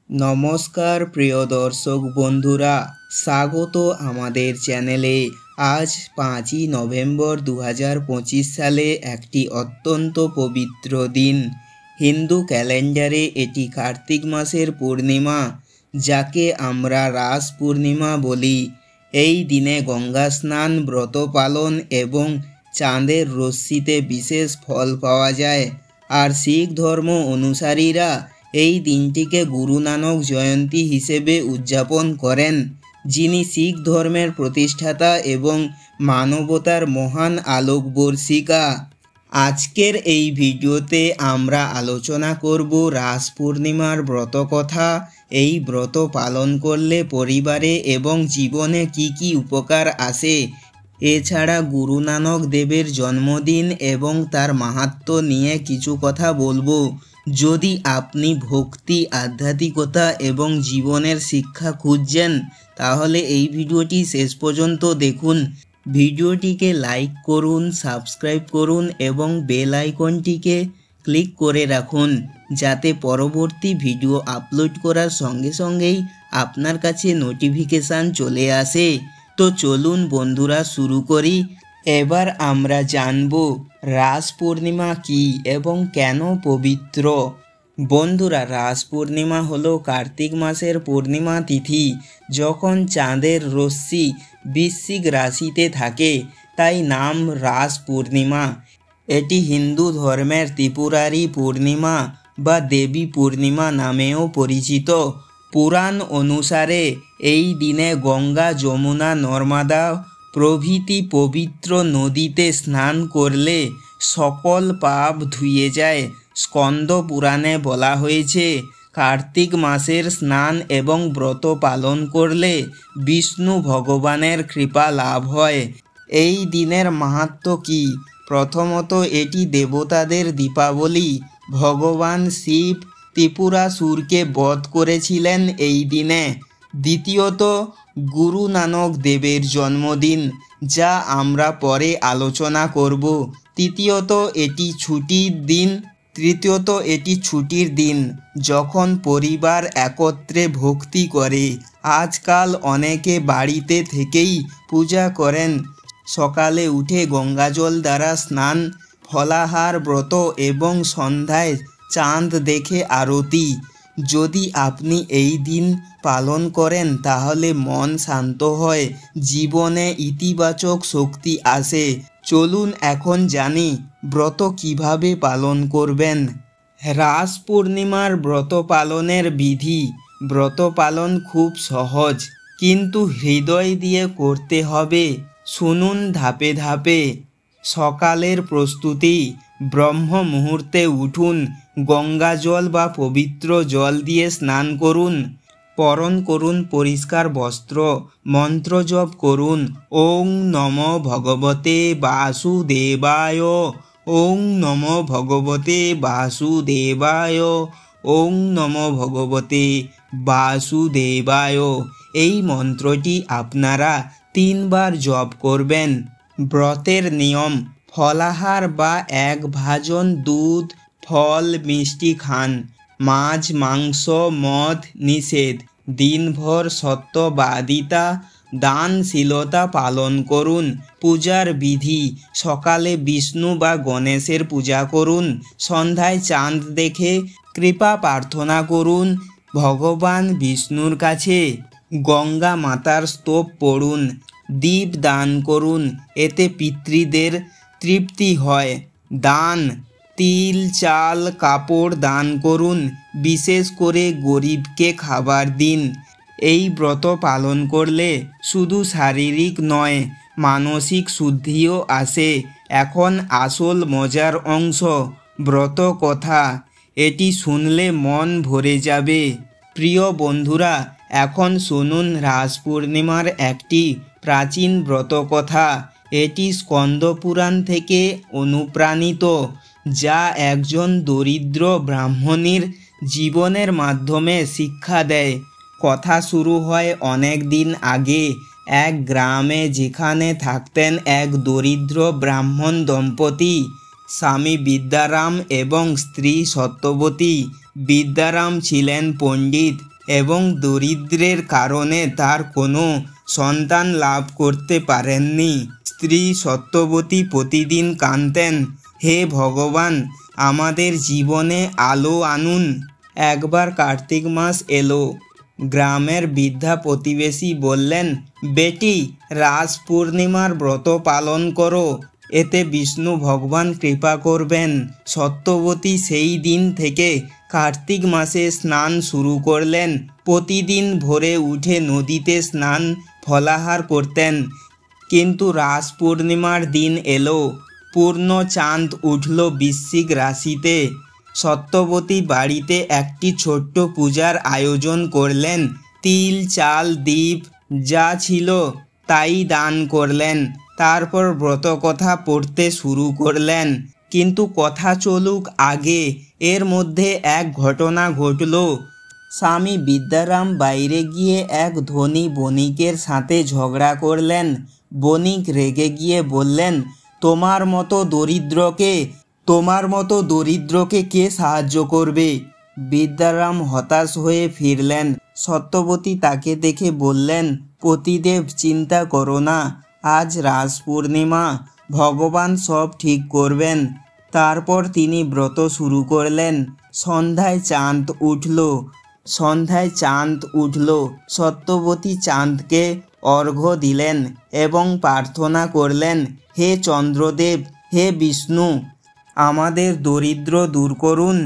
নমস্কার প্রিয় দর্শক বন্ধুরা, স্বাগত আমাদের চ্যানেলে। আজ 5ই নভেম্বর 2025 সালে একটি অত্যন্ত পবিত্র দিন। হিন্দু ক্যালেন্ডারে এটি কার্তিক মাসের পূর্ণিমা, যাকে আমরা রাস পূর্ণিমা বলি। এই দিনে গঙ্গা স্নান, ব্রত পালন এবং চাঁদের রশ্মিতে বিশেষ ফল পাওয়া যায়। আর শিখ ধর্ম অনুসারীরা এই দিনটিকে গুরু নানক জয়ন্তী হিসেবে উদযাপন করেন, যিনি শিখ ধর্মের প্রতিষ্ঠাতা এবং মানবতার মহান আলোকবর্ষিকা। আজকের এই ভিডিওতে আমরা আলোচনা করব রাস পূর্ণিমার ব্রত কথা। এই ব্রত পালন করলে পরিবারে এবং জীবনে কি কি উপকার আসে। এছাড়া গুরু নানক দেবের জন্মদিন এবং তার মাহাত্ম্য নিয়ে কিছু কথা বলবো। যদি আপনি ভক্তি, আধ্যাত্মিকতা এবং জীবনের শিক্ষা খুঁজছেন, তাহলে এই ভিডিওটি শেষ পর্যন্ত দেখুন। ভিডিওটিকে লাইক করুন, সাবস্ক্রাইব করুন এবং বেল আইকনটিকে ক্লিক করে রাখুন, যাতে পরবর্তী ভিডিও আপলোড করার সঙ্গে সঙ্গেই আপনার কাছে নোটিফিকেশান চলে আসে। তো চলুন বন্ধুরা, শুরু করি। এবার আমরা জানব রাস পূর্ণিমা কী এবং কেন পবিত্র। বন্ধুরা, রাস পূর্ণিমা হলো কার্তিক মাসের পূর্ণিমা তিথি, যখন চাঁদের রশ্মি বৃশ্চিক রাশিতে থাকে, তাই নাম রাস পূর্ণিমা। এটি হিন্দু ধর্মের ত্রিপুরারি পূর্ণিমা বা দেবী পূর্ণিমা নামেও পরিচিত। পুরাণ অনুসারে এই দিনে গঙ্গা, যমুনা, নর্মদা প্রভৃতি পবিত্র নদীতে স্নান করলে সকল পাপ ধুয়ে যায়। স্কন্দ পুরাণে বলা হয়েছে, কার্তিক মাসের স্নান এবং ব্রত পালন করলে বিষ্ণু ভগবানের কৃপা লাভ হয়। এই দিনের মাহাত্ম্য কী? প্রথমত, এটি দেবতাদের দীপাবলি। ভগবান শিব ত্রিপুরাসুরকে বধ করেছিলেন এই দিনে। দ্বিতীয়ত, গুরু নানক দেবের জন্মদিন, যা আমরা পরে আলোচনা করব। তৃতীয়ত, এটি ছুটির দিন, যখন পরিবার একত্রে ভক্তি করে। আজকাল অনেকে বাড়িতে থেকেই পূজা করেন। সকালে উঠে গঙ্গাজল দ্বারা স্নান, ফলাহার, ব্রত এবং সন্ধ্যায় চাঁদ দেখে আরতি। যদি আপনি এই দিন পালন করেন, তাহলে মন শান্ত হয়, জীবনে ইতিবাচক শক্তি আসে। চলুন এখন জানি ব্রত কিভাবে পালন করবেন। রাস পূর্ণিমার ব্রত পালনের বিধি। ব্রত পালন খুব সহজ, কিন্তু হৃদয় দিয়ে করতে হবে। শুনুন ধাপে ধাপে। সকালের প্রস্তুতি। ব্রহ্ম মুহূর্তে উঠুন, গঙ্গা জল বা পবিত্র জল দিয়ে স্নান করুন। পরণ করুন পরিষ্কার বস্ত্র, মন্ত্র জপ করুন। ওং নমো ভগবতে বাসুদেবায়, ওং নমো ভগবতে বাসুদেবায়, ওং নমো ভগবতে বাসুদেবায়। এই মন্ত্রটি আপনারা 3 বার জপ করবেন। ব্রতের নিয়ম। ফলাহার বা এক ভাজন দুধ, ফল, মিষ্টি খান। মাছ, মাংস, মদ নিষেধ। দিনভর সত্যবাদিতা, দানশীলতা পালন করুন। পূজার বিধি। সকালে বিষ্ণু বা গণেশের পূজা করুন। সন্ধ্যায় চাঁদ দেখে কৃপা প্রার্থনা করুন ভগবান বিষ্ণুর কাছে। গঙ্গা মাতার স্তব পড়ুন। দীপ দান করুন, এতে পিতৃদের তৃপ্তি হয়। দান। তিল, চাল, কাপড় দান করুন, বিশেষ করে গরিবকে খাবার দিন। এই ব্রত পালন করলে শুধু শারীরিক নয়, মানসিক শুদ্ধিও আসে। এখন আসল মজার অংশ, ব্রত কথা। এটি শুনলে মন ভরে যাবে। প্রিয় বন্ধুরা, এখন শুনুন রাস পূর্ণিমার একটি প্রাচীন ব্রত কথা। এটি স্কন্দ পুরাণ থেকে অনুপ্রাণিত, যা একজন দরিদ্র ব্রাহ্মণীর জীবনের মাধ্যমে শিক্ষা দেয়। কথা শুরু হয় অনেক দিন আগে, এক গ্রামে, যেখানে থাকতেন এক দরিদ্র ব্রাহ্মণ দম্পতি, স্বামী বিদ্যারাম এবং স্ত্রী সত্যবতী। বিদ্যারাম ছিলেন পণ্ডিত, এবং দরিদ্রের কারণে তার কোনো সন্তান লাভ করতে পারেননি। স্ত্রী সত্যবতী প্রতিদিন কাঁদতেন, হে ভগবান, আমাদের জীবনে আলো আনুন। একবার কার্তিক মাস এলো। গ্রামের বৃদ্ধা প্রতিবেশী বললেন, বেটি, রাস পূর্ণিমার ব্রত পালন করো, এতে বিষ্ণু ভগবান কৃপা করবেন। সত্যবতী সেই দিন থেকে কার্তিক মাসে স্নান শুরু করলেন। প্রতিদিন ভোরে উঠে নদীতে স্নান ফলাহার করতেন। কিন্তু রাস পূর্ণিমার দিন এলো। পূর্ণ চাঁদ উঠল বৃশ্চিক রাশিতে। সত্যবতী বাড়িতে একটি ছোট্ট পূজার আয়োজন করলেন। তিল, চাল, দীপ যা ছিল তাই দান করলেন। তারপর ব্রতকথা পড়তে শুরু করলেন। কিন্তু কথা চলুক আগে, এর মধ্যে এক ঘটনা ঘটল। স্বামী বিদ্যারাম বাইরে গিয়ে এক ধনী বণিকের সাথে ঝগড়া করলেন। বণিক রেগে গিয়ে বললেন, তোমার মতো দরিদ্রকে কে সাহায্য করবে? বিদ্যারাম হতাশ হয়ে ফিরলেন। সত্যবতী তাকে দেখে বললেন, পতিদেব, চিন্তা করো না, আজ রাস পূর্ণিমা, ভগবান সব ঠিক করবেন। তারপর তিনি ব্রত শুরু করলেন। সন্ধ্যায় চাঁদ উঠল। সত্যবতী চাঁদকে অর্ঘ্য দিলেন এবং প্রার্থনা করলেন, হে চন্দ্রদেব, হে বিষ্ণু, আমাদের দরিদ্র দূর করুন,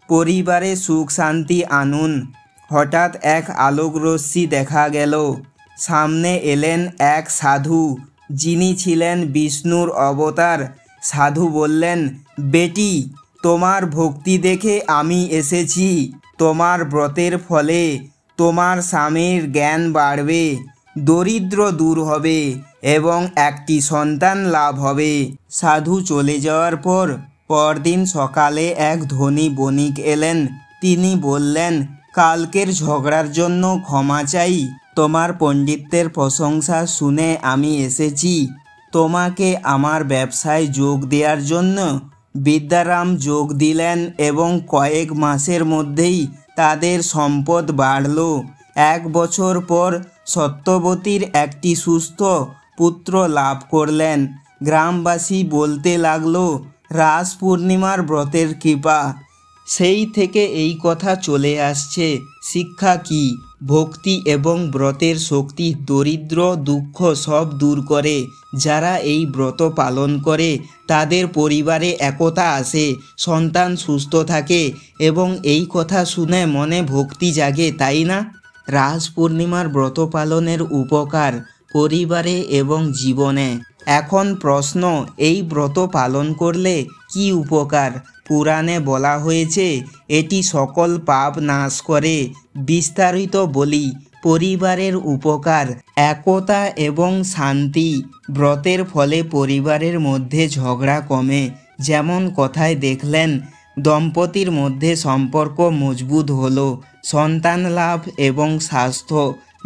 পরিবারে সুখ শান্তি আনুন। হঠাৎ এক আলোকরশ্মি দেখা গেল। সামনে এলেন এক সাধু, যিনি ছিলেন বিষ্ণুর অবতার। সাধু বললেন, বেটি, তোমার ভক্তি দেখে আমি এসেছি। তোমার ব্রতের ফলে তোমার স্বামীর জ্ঞান বাড়বে, দরিদ্র দূর হবে এবং একটি সন্তান লাভ হবে। সাধু চলে যাওয়ার পরদিন সকালে এক ধনী বণিক এলেন। তিনি বললেন, কালকের ঝগড়ার জন্য ক্ষমা চাই। তোমার পণ্ডিতের প্রশংসা শুনে আমি এসেছি তোমাকে আমার ব্যবসায় যোগ দেওয়ার জন্য। বিদ্যারাম যোগ দিলেন এবং কয়েক মাসের মধ্যেই তাদের সম্পদ বাড়ল। 1 বছর পর সত্যবতীর একটি সুস্থ পুত্র লাভ করলেন। গ্রামবাসী বলতে লাগলো, রাস পূর্ণিমার ব্রতের কৃপা। সেই থেকে এই কথা চলে আসছে। শিক্ষা কি? ভক্তি এবং ব্রতের শক্তি দরিদ্র দুঃখ সব দূর করে। যারা এই ব্রত পালন করে তাদের পরিবারে একতা আসে, সন্তান সুস্থ থাকে এবং এই কথা শুনে মনে ভক্তি জাগে, তাই না? রাস পূর্ণিমার ব্রত পালনের উপকার পরিবারে এবং জীবনে। এখন প্রশ্ন, এই ব্রত পালন করলে কি উপকার? পুরাণে বলা হয়েছে এটি সকল পাপ নাশ করে। বিস্তারিত বলি, পরিবারের উপকার, একতা এবং শান্তি। ব্রতের ফলে পরিবারের মধ্যে ঝগড়া কমে। যেমন কথায় দেখলেন, দম্পতির মধ্যে সম্পর্ক মজবুত হলো। সন্তান লাভ এবং স্বাস্থ্য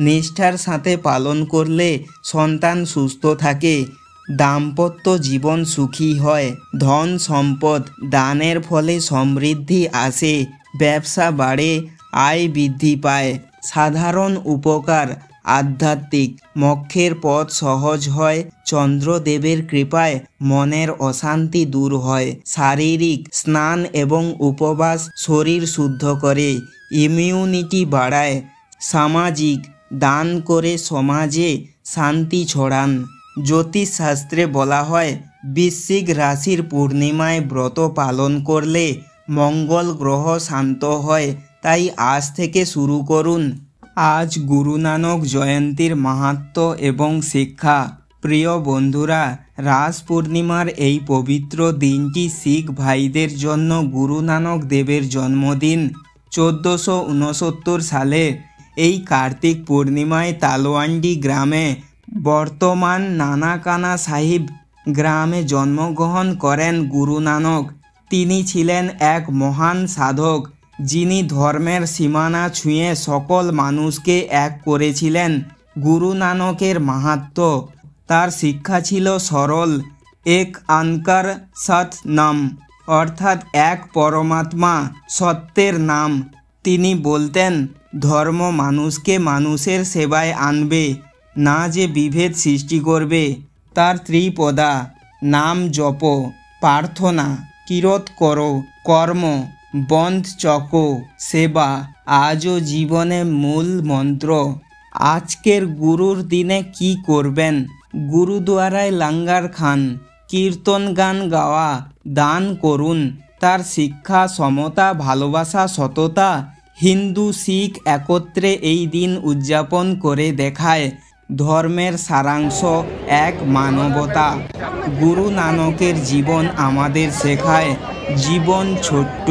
নিষ্ঠার সাথে পালন করলে সন্তান সুস্থ থাকে। দাম্পত্য জীবন সুখী হয়। ধন সম্পদ দানের ফলে সমৃদ্ধি আসে। ব্যবসা বাড়ে, আয় বৃদ্ধি পায়। সাধারণ উপকার, আধ্যাত্মিক মোক্ষের পথ সহজ হয়। চন্দ্রদেবের কৃপায় মনের অশান্তি দূর হয়। শারীরিক, স্নান এবং উপবাস শরীর শুদ্ধ করে, ইমিউনিটি বাড়ায়। সামাজিক, দান করে সমাজে শান্তি ছড়ান। জ্যোতিষশাস্ত্রে বলা হয়, বৃশ্চিক রাশির পূর্ণিমায় ব্রত পালন করলে মঙ্গল গ্রহ শান্ত হয়। তাই আজ থেকে শুরু করুন। আজ গুরু নানক জয়ন্তীর মাহাত্ম্য এবং শিক্ষা। প্রিয় বন্ধুরা, রাস পূর্ণিমার এই পবিত্র দিনটি শিখ ভাইদের জন্য গুরু নানক দেবের জন্মদিন। 1469 সালে এই কার্তিক পূর্ণিমায় তালোয়ান্ডি গ্রামে, বর্তমান নানাকানা সাহিব গ্রামে জন্মগ্রহণ করেন গুরু নানক। তিনি ছিলেন এক মহান সাধক, যিনি ধর্মের সীমানা ছুঁয়ে সকল মানুষকে এক করেছিলেন। গুরু নানকের মাহাত্ম্য, তার শিক্ষা ছিল সরল। এক আনকার সৎ নাম, অর্থাৎ এক পরমাত্মা, সত্যের নাম। তিনি বলতেন, ধর্ম মানুষকে মানুষের সেবায় আনবে, না যে বিভেদ সৃষ্টি করবে। তার ত্রিপদা, নাম জপ, প্রার্থনা, কিরত করো, কর্ম, বন্ধ চক, সেবা আজও জীবনে মূল মন্ত্র। আজকের গুরুর দিনে কি করবেন? গুরুদুয়ারায় লঙ্গার খান, কীর্তন গান গাওয়া, দান করুন। তার শিক্ষা, সমতা, ভালোবাসা, সততা হিন্দু শিখ একত্রে এই দিন উদযাপন করে দেখায় ধর্মের সারাংশ এক মানবতা। গুরু নানকের জীবন আমাদের শেখায় জীবন ছোট্ট,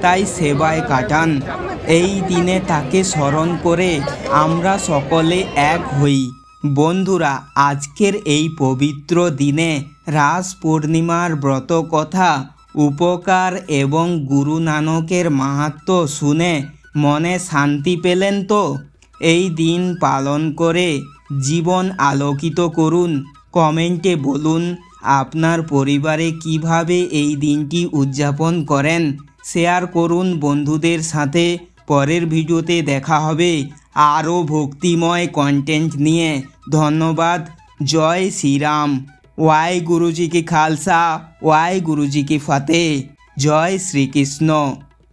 তাই সেবায় কাটান। এই দিনে তাকে স্মরণ করে আমরা সকলে এক হই। বন্ধুরা, আজকের এই পবিত্র দিনে রাস পূর্ণিমার ব্রত কথা, উপকার এবং গুরু নানকের মাহাত্ম্য শুনে মনে শান্তি পেলেন তো? এই দিন পালন করে জীবন আলোকিত করুন। কমেন্টে বলুন আপনার পরিবারে কিভাবে এই দিনটি উদযাপন করেন। শেয়ার করুন বন্ধুদের সাথে। পরের ভিডিওতে দেখা হবে আরও ভক্তিময় কন্টেন্ট নিয়ে। ধন্যবাদ। জয় শ্রীরাম। ওয়াই গুরুজি কি খালসা, ওয়াই গুরুজি কি ফতেহ। জয় শ্রীকৃষ্ণ।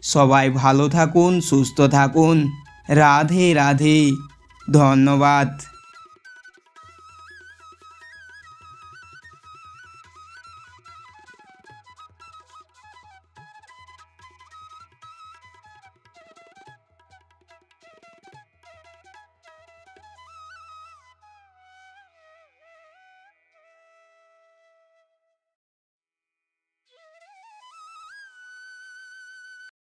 সবাই ভালো থাকুন, সুস্থ থাকুন। রাধে রাধে। ধন্যবাদ।